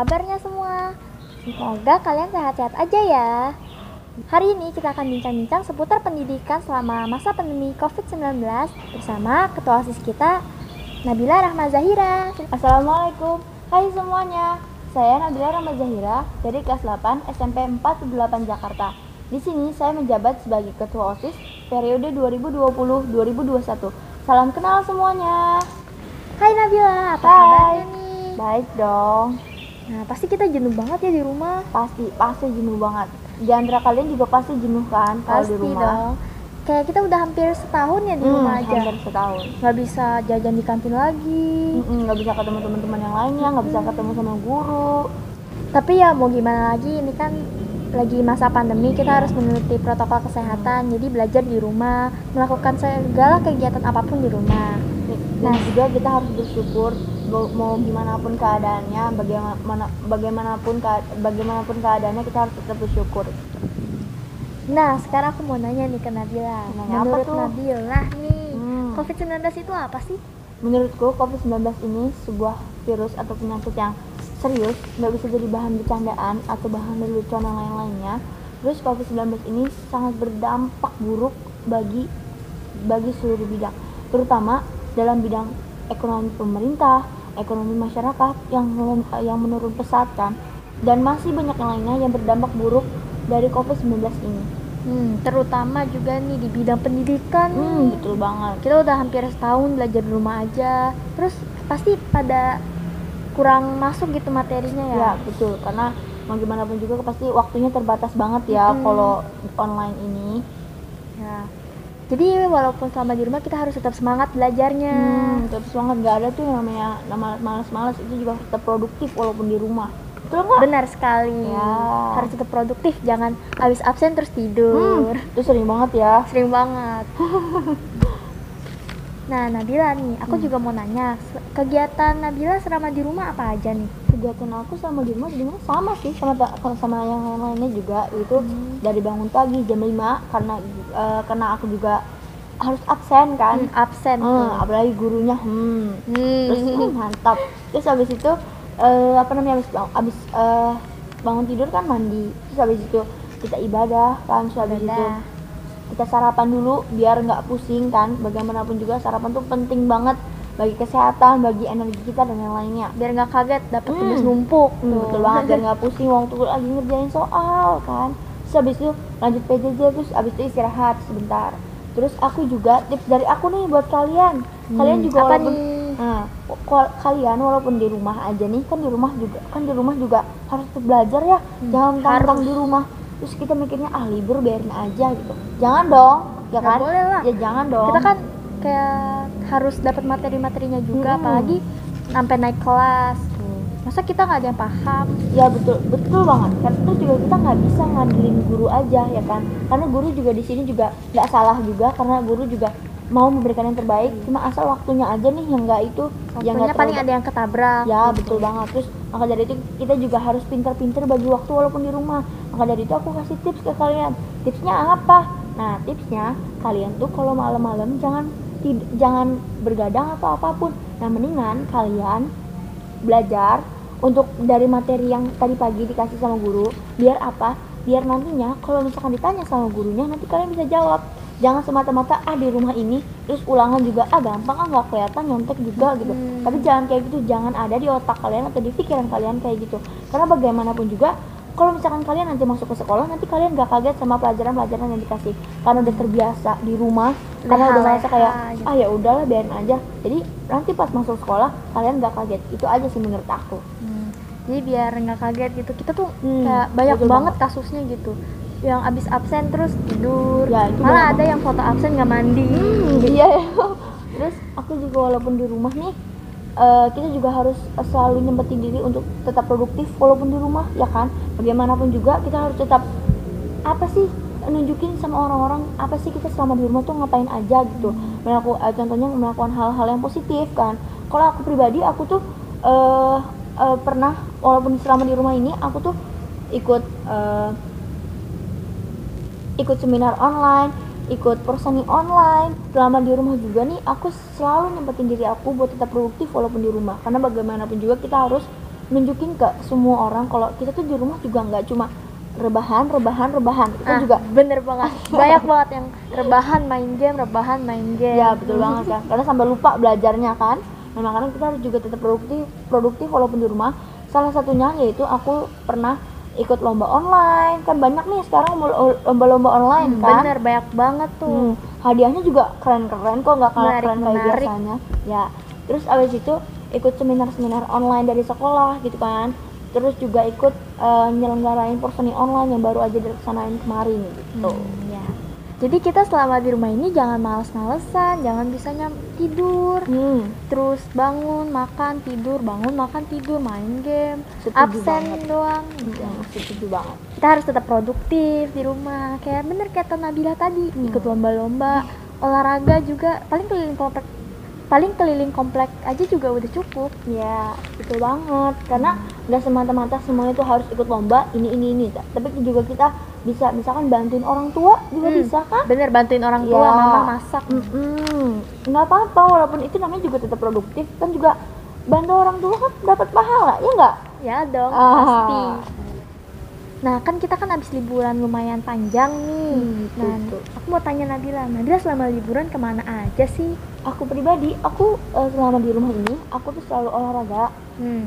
kabarnya semua? Semoga kalian sehat-sehat aja ya. Hari ini kita akan bincang-bincang seputar pendidikan selama masa pandemi COVID-19 bersama Ketua OSIS kita, Nabila Rahma Zahira. Assalamualaikum, hai semuanya. Saya Nabila Rahma Zahira dari kelas 8 SMP 48 Jakarta. Di sini saya menjabat sebagai Ketua OSIS periode 2020-2021. Salam kenal semuanya. Hai Nabila, apa kabarnya nih? Baik dong. Nah, pasti kita jenuh banget ya di rumah. Pasti jenuh banget. Di antara kalian juga pasti jenuh kan kalau di rumah? Dong. Kayak kita udah hampir setahun ya di rumah aja. Hampir setahun. Nggak bisa jajan di kantin lagi. Nggak bisa ketemu teman-teman yang lainnya, nggak bisa ketemu sama guru. Tapi ya mau gimana lagi, ini kan lagi masa pandemi, kita harus menuruti protokol kesehatan. Jadi belajar di rumah, melakukan segala kegiatan apapun di rumah. Nah juga kita harus bersyukur mau gimana pun keadaannya, bagaimanapun keadaannya kita harus tetap bersyukur. Nah sekarang aku mau nanya nih ke Nabila. Menurut Nabila nih, COVID-19 itu apa sih? Menurutku COVID-19 ini sebuah virus atau penyakit yang serius, nggak bisa jadi bahan bercandaan atau bahan lelucon yang lain-lainnya. Terus COVID-19 ini sangat berdampak buruk bagi seluruh bidang, terutama dalam bidang ekonomi pemerintah, ekonomi masyarakat yang menurun pesat kan, dan masih banyak yang lainnya yang berdampak buruk dari COVID-19 ini. Terutama juga nih di bidang pendidikan. Betul banget. Kita udah hampir setahun belajar di rumah aja, terus pasti pada kurang masuk gitu materinya ya. Ya betul, karena mau gimana pun juga pasti waktunya terbatas banget ya kalau online ini. Ya. Jadi walaupun selama di rumah kita harus tetap semangat belajarnya. Tetap semangat, nggak ada tuh yang namanya malas-malas, itu juga harus tetap produktif walaupun di rumah. Betul nggak? Benar sekali. Ya. Harus tetap produktif, jangan habis absen terus tidur. Itu sering banget ya. Sering banget. Nah Nabila nih, aku juga mau nanya, kegiatan Nabila selama di rumah apa aja nih? Kegiatan aku selama di rumah sama sih sama yang lain-lainnya juga, itu dari bangun pagi jam 5 karena aku juga harus absen kan. Absen apalagi gurunya terus mantap. Terus habis itu habis bangun tidur kan mandi, terus habis itu kita ibadah kan, terus habis itu kita sarapan dulu biar nggak pusing kan. Bagaimanapun juga sarapan tuh penting banget bagi kesehatan, bagi energi kita dan yang lainnya, biar nggak kaget dapat tugas numpuk. Betul banget, biar nggak pusing waktu lagi ngerjain soal kan. Terus habis itu lanjut PJJ, terus habis itu istirahat sebentar. Terus aku juga tips dari aku nih buat kalian. Kalian juga apa walaupun kalian walaupun di rumah aja nih, kan di rumah juga harus tetap belajar ya. Jangan tantang di rumah terus kita mikirnya libur biarin aja gitu. Jangan dong, ya kan? Boleh lah. Ya jangan dong. Kita kan kayak harus dapat materi-materinya juga, apalagi sampai naik kelas. Masa kita nggak ada yang paham? Ya betul banget. Karena itu juga kita nggak bisa ngandelin guru aja ya kan. Karena guru juga di sini juga nggak salah juga, karena guru juga mau memberikan yang terbaik. Cuma asal waktunya aja nih yang nggak itu, yang nggak paling ada yang ketabrak. Ya betul banget. Terus maka dari itu kita juga harus pintar-pintar bagi waktu walaupun di rumah. Maka dari itu aku kasih tips ke kalian. Tipsnya apa? Nah tipsnya, kalian tuh kalau malam-malam jangan bergadang atau apapun. Nah mendingan kalian belajar untuk dari materi yang tadi pagi dikasih sama guru. Biar apa? Biar nantinya kalau misalkan ditanya sama gurunya, nanti kalian bisa jawab. Jangan semata-mata di rumah ini terus ulangan juga gampang, nggak kelihatan, nyontek juga gitu. Tapi jangan kayak gitu, jangan ada di otak kalian atau di pikiran kalian kayak gitu. Karena bagaimanapun juga kalau misalkan kalian nanti masuk ke sekolah, nanti kalian gak kaget sama pelajaran-pelajaran yang dikasih, karena udah terbiasa di rumah, karena udah merasa kayak ya udahlah biarin aja. Jadi nanti pas masuk sekolah kalian gak kaget. Itu aja sih menurut aku. Jadi biar nggak kaget gitu. Kita tuh kayak banyak banget kasusnya gitu, yang abis absen terus tidur, malah ada yang foto absen nggak mandi. Iya ya. Terus aku juga walaupun di rumah nih, kita juga harus selalu nyempetin diri untuk tetap produktif walaupun di rumah ya kan. Bagaimanapun juga kita harus tetap nunjukin sama orang-orang apa sih kita selama di rumah tuh ngapain aja gitu. Contohnya melakukan hal-hal yang positif kan. Kalau aku pribadi, aku tuh pernah walaupun selama di rumah ini aku tuh ikut seminar online, ikut persening online. Selama di rumah juga nih, aku selalu nyempetin diri aku buat tetap produktif walaupun di rumah, karena bagaimanapun juga kita harus nunjukin ke semua orang kalau kita tuh di rumah juga nggak cuma rebahan kita juga bener banget. Banyak banget yang rebahan main game. ya betul banget kan, karena sampai lupa belajarnya kan. Nah makanya kita harus juga tetap produktif walaupun di rumah. Salah satunya yaitu aku pernah ikut lomba online, kan banyak nih sekarang lomba-lomba online kan. Bener, banyak banget tuh. Hadiahnya juga keren-keren kok, nggak kalah keren kayak Menarik. biasanya ya. Terus abis itu ikut seminar-seminar online dari sekolah gitu kan. Terus juga ikut nyelenggarain porseni online yang baru aja dilaksanain kemarin gitu. Ya. Jadi kita selama di rumah ini jangan males-malesan, jangan bisanya tidur, terus bangun, makan, tidur, main game, Setuju absen banget. doang. Setuju banget. Kita harus tetap produktif di rumah. Kayak bener kata Nabila tadi, ikut lomba-lomba, olahraga juga, paling keliling komplek aja juga udah cukup. Ya betul banget, karena nggak semata-mata semuanya itu harus ikut lomba ini, tapi juga kita bisa misalkan bantuin orang tua juga bisa kan. Bener, bantuin orang tua, Ya. mama masak. Nggak apa-apa, walaupun itu namanya juga tetap produktif kan, juga bantu orang tua kan dapat pahala ya nggak? Ya dong, Ah. pasti. Nah kan kita kan abis liburan lumayan panjang nih. Gitu, Nah tuh. aku mau tanya Nabila selama liburan kemana aja sih? Aku pribadi, aku selama di rumah ini aku tuh selalu olahraga.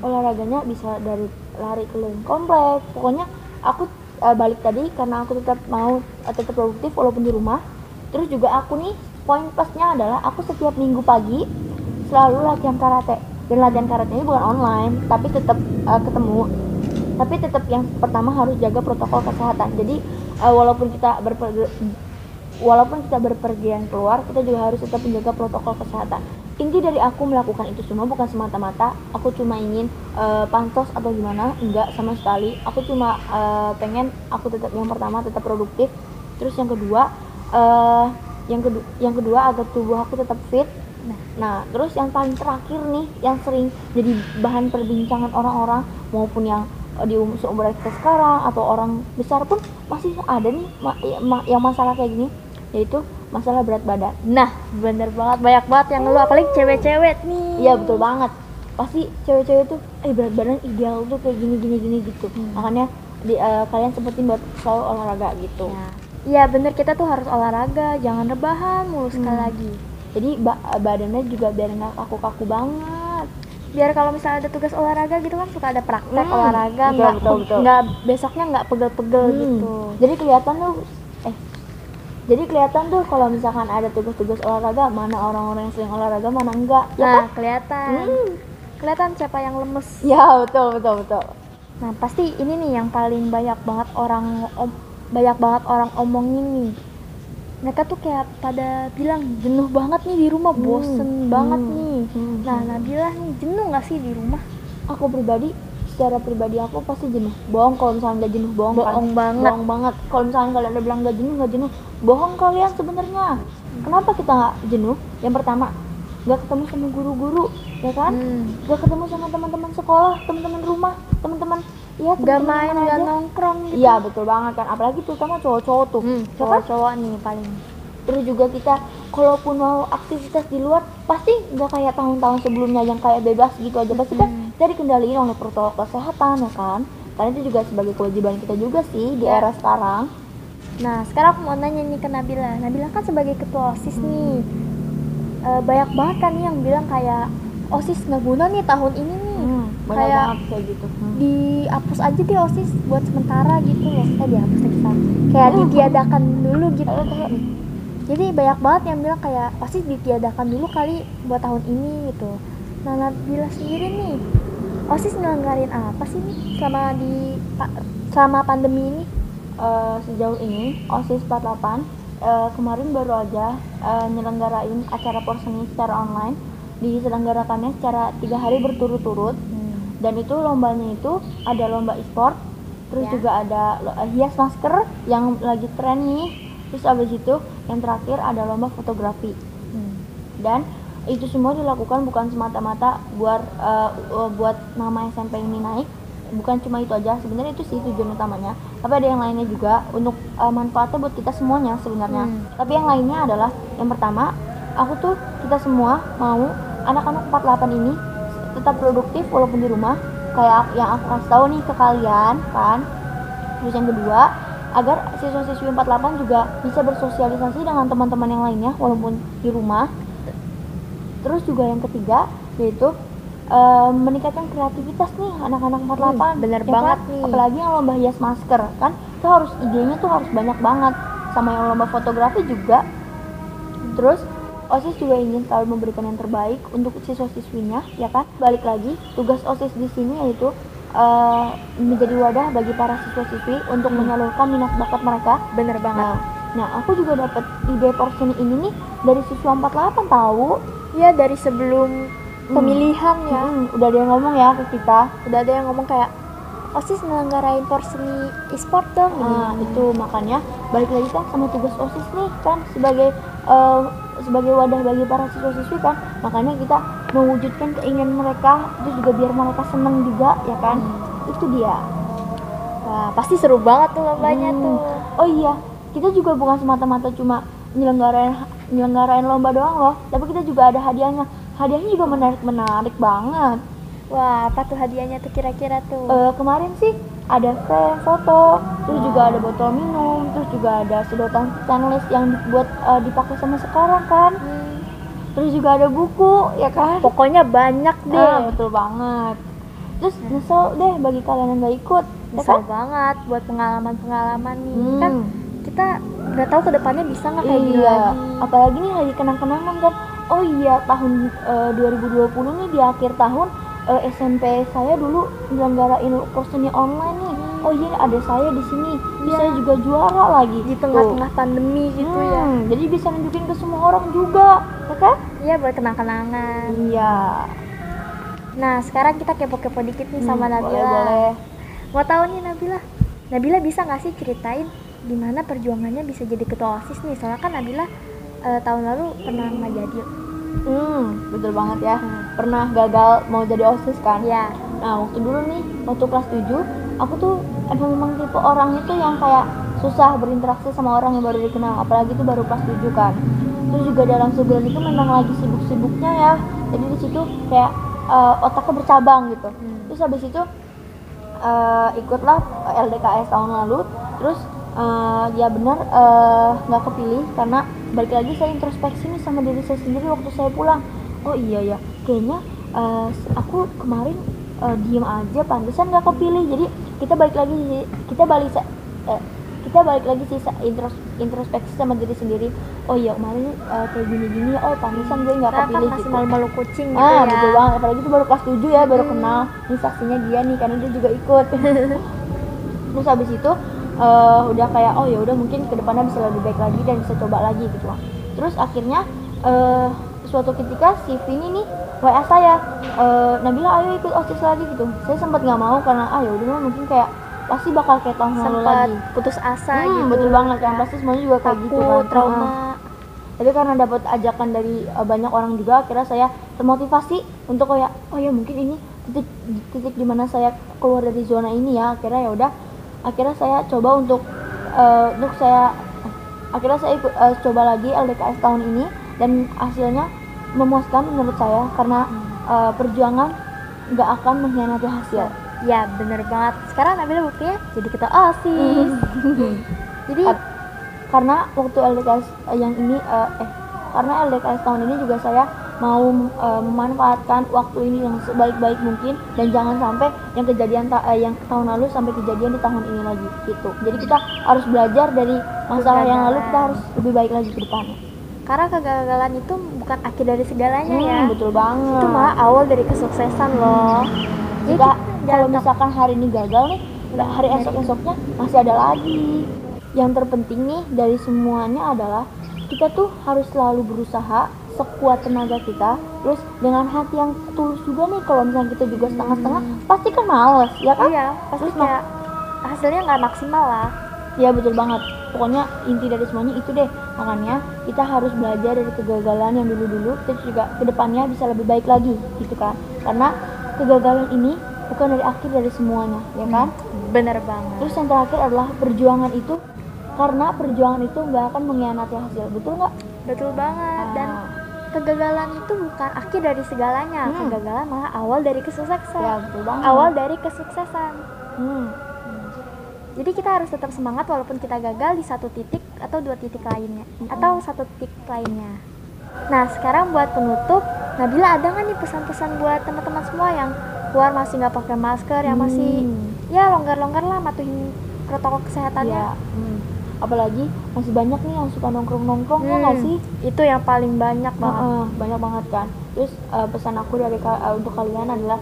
Olahraganya bisa dari lari keliling komplek, pokoknya aku balik tadi karena aku tetap mau tetap produktif walaupun di rumah. Terus juga aku nih, poin plusnya adalah aku setiap minggu pagi selalu latihan karate, dan latihan karate ini bukan online tapi tetap ketemu, tapi tetap yang pertama harus jaga protokol kesehatan. Jadi walaupun kita berpergian keluar, kita juga harus tetap menjaga protokol kesehatan. Inti dari aku melakukan itu semua bukan semata-mata aku cuma ingin pansos atau gimana, enggak sama sekali. Aku cuma pengen aku tetap, yang pertama tetap produktif, terus yang kedua agar tubuh aku tetap fit. Nah terus yang paling terakhir nih, yang sering jadi bahan perbincangan orang-orang maupun yang di seumuran kita sekarang atau orang besar pun masih ada nih yang masalah kayak gini, yaitu masalah berat badan. Nah bener banget, banyak banget yang ngeluh, apalagi cewek-cewek nih. Iya betul banget, pasti cewek-cewek tuh berat badan ideal tuh kayak gini gitu. Makanya kalian sempetin buat selalu olahraga gitu. Iya bener, kita tuh harus olahraga, jangan rebahan mulu. Sekali lagi, jadi badannya juga biar nggak kaku-kaku banget. biar kalau misalnya ada tugas olahraga gitu kan suka ada praktek olahraga, betul. nggak besoknya nggak pegel-pegel gitu. Jadi kelihatan tuh kalau misalkan ada tugas-tugas olahraga, mana orang-orang yang sering olahraga, mana enggak. Nah kelihatan siapa yang lemes. Ya betul. Nah pasti ini nih yang paling banyak banget orang omongin nih. Mereka tuh kayak pada bilang jenuh banget nih di rumah, bosen banget nih. Nah Nabila nih, jenuh nggak sih di rumah? Aku secara pribadi aku pasti jenuh. Bohong kalau misalnya nggak jenuh, bohong banget. Kalau misalnya kalian udah bilang nggak jenuh, bohong kalian sebenarnya. Kenapa kita nggak jenuh? Yang pertama, nggak ketemu sama guru-guru, ya kan? Nggak ketemu sama teman-teman sekolah, teman-teman rumah, teman-teman Nggak main, nggak nongkrong gitu. Iya betul banget kan, apalagi terutama cowok-cowok tuh. Cowok-cowok nih paling. Terus juga kita kalaupun mau aktivitas di luar, pasti nggak kayak tahun-tahun sebelumnya yang kayak bebas gitu aja. Pasti kan dari kendaliin oleh protokol kesehatan, ya kan? Karena itu juga sebagai kewajiban kita juga sih di era sekarang. Nah sekarang aku mau nanya nih ke Nabila. Nabila kan sebagai ketua OSIS nih, banyak banget kan nih yang bilang kayak OSIS nggak guna nih tahun ini nih. Kayak gitu. Dihapus aja deh OSIS buat sementara gitu loh. Dihapus lagi kan, kayak ditiadakan dulu gitu. Jadi banyak banget yang bilang kayak OSIS ditiadakan dulu kali buat tahun ini gitu. Nah Nabila sendiri nih, OSIS ngelanggarin apa sih nih selama pandemi ini? Sejauh ini OSIS 48 kemarin baru aja nyelenggarain acara porseni secara online. Diselenggarakannya secara 3 hari berturut-turut. Dan itu lombanya itu ada lomba e-sport, terus juga ada hias masker yang lagi tren nih. Terus abis itu yang terakhir ada lomba fotografi. Dan itu semua dilakukan bukan semata-mata buat nama SMP ini naik. Bukan cuma itu aja, sebenarnya itu sih tujuan utamanya. Tapi ada yang lainnya juga untuk manfaatnya buat kita semuanya sebenarnya. Tapi yang lainnya adalah, yang pertama, kita semua mau anak-anak 48 ini tetap produktif walaupun di rumah. kayak yang aku kasih tahu nih ke kalian kan. Terus yang kedua, agar siswa-siswi 48 juga bisa bersosialisasi dengan teman-teman yang lainnya walaupun di rumah. Terus juga yang ketiga yaitu meningkatkan kreativitas nih anak-anak 48. Bener ya banget kan? nih. Apalagi yang lomba hias masker kan, itu harus idenya tuh harus banyak banget. Sama yang lomba fotografi juga. Terus OSIS juga ingin selalu memberikan yang terbaik untuk siswa-siswinya, ya kan? Balik lagi, tugas OSIS di sini yaitu menjadi wadah bagi para siswa-siswi untuk menyalurkan minat bakat mereka. Bener banget. Nah, aku juga dapat ide porsi ini nih dari siswa 48 tahu. Ya dari sebelum pemilihan ya, Udah ada yang ngomong ya ke kita. udah ada yang ngomong kayak OSIS ngelenggarain porseni e-sport dong gini. Itu makanya balik lagi kan sama tugas OSIS nih kan sebagai wadah bagi para siswa-siswi kan, makanya kita mewujudkan keinginan mereka itu juga biar mereka seneng juga ya kan. Itu dia. Wah pasti seru banget tuh lombanya tuh. Oh iya, kita juga bukan semata-mata cuma nyelenggarain lomba doang loh, tapi kita juga ada hadiahnya. Hadiahnya juga menarik banget. Wah apa tuh hadiahnya tuh kira-kira tuh? Kemarin sih ada frame foto, terus juga ada botol minum, terus juga ada sedotan stainless yang dibuat dipakai sama sekarang kan. Terus juga ada buku ya kan. Pokoknya banyak deh. Betul banget. Terus nyesel deh bagi kalian yang gak ikut ya Besar kan? banget buat pengalaman-pengalaman nih. Kan kita nggak tahu kedepannya bisa nggak kayak gini Iya, lagi. apalagi nih lagi kenang-kenangan kan. Oh iya, tahun 2020 nih di akhir tahun SMP saya dulu nyelenggarain porseni online nih. Oh iya, ada saya di sini. Saya juga juara lagi Di tengah-tengah pandemi gitu ya. Jadi bisa nunjukin ke semua orang juga, ya kan? Iya buat kenang-kenangan. Iya. Nah sekarang kita kepo-kepo dikit nih sama Nabila. Boleh. Mau tahu nih Nabila bisa nggak sih ceritain gimana perjuangannya bisa jadi ketua OSIS nih? Soalnya kan Nabila tahun lalu pernah nggak jadi. Betul banget ya. Pernah gagal mau jadi OSIS kan? Ya. Nah, waktu dulu nih, waktu kelas 7, aku tuh memang tipe orang itu yang kayak susah berinteraksi sama orang yang baru dikenal, apalagi itu baru kelas 7 kan. Terus juga dalam sebulan itu memang lagi sibuk-sibuknya ya. Jadi di situ kayak otaknya bercabang gitu. Terus habis itu ikutlah LDKS tahun lalu. Terus ya benar nggak kepilih karena balik lagi saya introspeksi nih sama diri saya sendiri waktu saya pulang. Oh iya ya, kayaknya aku kemarin diem aja, pantesan nggak kepilih. Jadi kita balik lagi sih introspeksi sama diri sendiri. Oh iya kemarin kayak gini-gini, oh pantesan gue nggak kepilih Kan masih gitu. malu-malu kucing gitu ya. Betul banget, apalagi itu baru kelas 7 ya, baru kenal. Ini saksinya dia nih karena dia juga ikut. Terus habis itu udah kayak oh ya udah mungkin kedepannya bisa lebih baik lagi dan bisa coba lagi gitu. Terus akhirnya suatu ketika si Vini nih WA saya, Nabila ayo ikut OSIS lagi gitu. Saya sempat nggak mau karena ya udah mungkin kayak pasti bakal kayak tahun lalu Sempat lagi. putus asa gitu. Betul banget kan, pasti semuanya juga kayak gitu kan. Trauma. Tapi karena dapat ajakan dari banyak orang juga, akhirnya saya termotivasi untuk kayak oh ya mungkin ini titik dimana saya keluar dari zona ini ya. Akhirnya saya coba akhirnya saya ikut coba lagi LDKS tahun ini dan hasilnya memuaskan menurut saya karena perjuangan nggak akan mengkhianati hasil. Ya bener banget. Sekarang Nabila buktinya jadi ketua OSIS. Jadi karena waktu LDKS karena LDKS tahun ini juga saya mau memanfaatkan waktu ini yang sebaik-baik mungkin dan jangan sampai yang kejadian yang tahun lalu sampai kejadian di tahun ini lagi gitu. Jadi kita harus belajar dari masalah yang lalu, kita harus lebih baik lagi ke depannya. Karena kegagalan itu bukan akhir dari segalanya ya. Betul banget. Itu malah awal dari kesuksesan loh. Jika kalau misalkan hari ini gagal nih, hari esoknya masih ada lagi. Yang terpenting nih dari semuanya adalah kita tuh harus selalu berusaha sekuat tenaga kita, terus dengan hati yang tulus juga nih. Kalau misalnya kita juga setengah-setengah, pasti kan males, ya kan? Iya, pasti kayak hasilnya nggak maksimal lah. Ya betul banget. Pokoknya inti dari semuanya itu deh. Makanya kita harus belajar dari kegagalan yang dulu-dulu, terus juga kedepannya bisa lebih baik lagi, gitu kan? Karena kegagalan ini bukan dari akhir dari semuanya, ya kan? Bener banget. Terus yang terakhir adalah perjuangan itu, karena perjuangan itu nggak akan mengkhianati hasil, betul nggak? Betul banget. Dan kegagalan itu bukan akhir dari segalanya. Kegagalan malah awal dari kesuksesan. Ya, betul banget. Awal dari kesuksesan. Hmm. Jadi kita harus tetap semangat walaupun kita gagal di satu titik atau dua titik lainnya, atau satu titik lainnya. Nah, sekarang buat penutup, Nabila ada nggak nih pesan-pesan buat teman-teman semua yang keluar masih nggak pakai masker, yang masih ya longgar-longgar lah matuhin protokol kesehatannya. Ya, apalagi masih banyak nih yang suka nongkrong-nongkrong ya nggak sih? Itu yang paling banyak banget. Banyak banget kan. Terus pesan aku dari untuk kalian adalah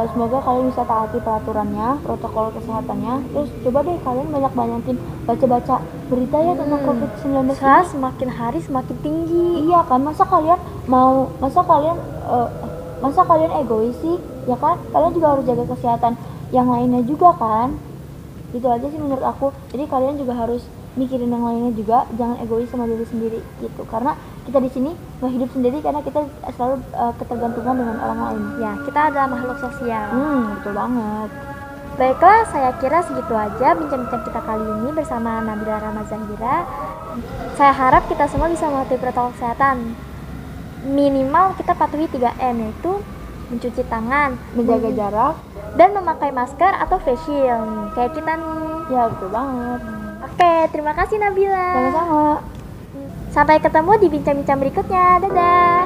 semoga kalian bisa taati peraturannya, protokol kesehatannya. Terus coba deh kalian banyak-banyakin baca-baca berita ya tentang COVID-19 ini. Semakin hari semakin tinggi. Iya kan, masa kalian egois sih? Ya kan, kalian juga harus jaga kesehatan yang lainnya juga kan. Itu aja sih menurut aku. Jadi kalian juga harus mikirin yang lainnya juga, jangan egois sama diri sendiri gitu. Karena kita di sini nggak hidup sendiri karena kita selalu ketergantungan dengan orang lain. Ya, kita adalah makhluk sosial. Betul banget. Baiklah, saya kira segitu aja bincang-bincang kita kali ini bersama Nabila Rahma Zahira. Saya harap kita semua bisa mematuhi protokol kesehatan. Minimal kita patuhi 3M, yaitu mencuci tangan, Menjaga jarak. dan memakai masker atau face shield nih, kayak kita nih. Ya betul banget. Oke, terima kasih Nabila. Sama-sama. Sampai ketemu di bincang-bincang berikutnya. Dadah.